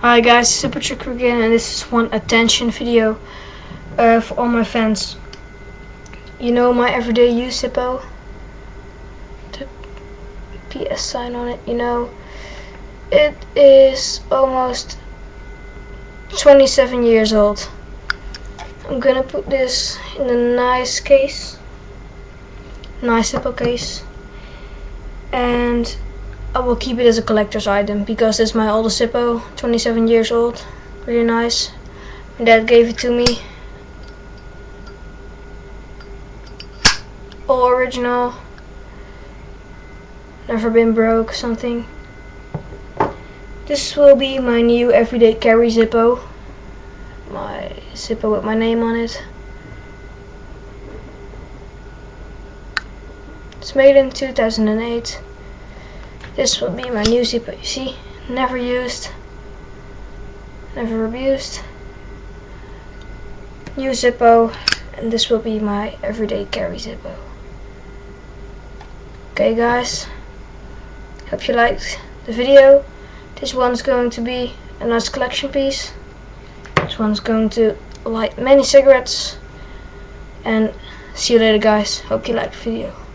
Hi guys, Super Tricker again, and this is one attention video for all my fans. You know my everyday use zippo? The PS sign on it, you know. It is almost 27 years old. I'm gonna put this in a nice case, nice zippo case, and I will keep it as a collector's item because it's my oldest zippo, 27 years old, really nice. My dad gave it to me, all original, never been broke, something. This will be my new everyday carry zippo, my zippo with my name on it. It's made in 2008. This will be my new zippo, you see, never used, never abused. New zippo, and this will be my everyday carry zippo. Okay guys, hope you liked the video. This one's going to be a nice collection piece. This one's going to light many cigarettes. And see you later guys, hope you liked the video.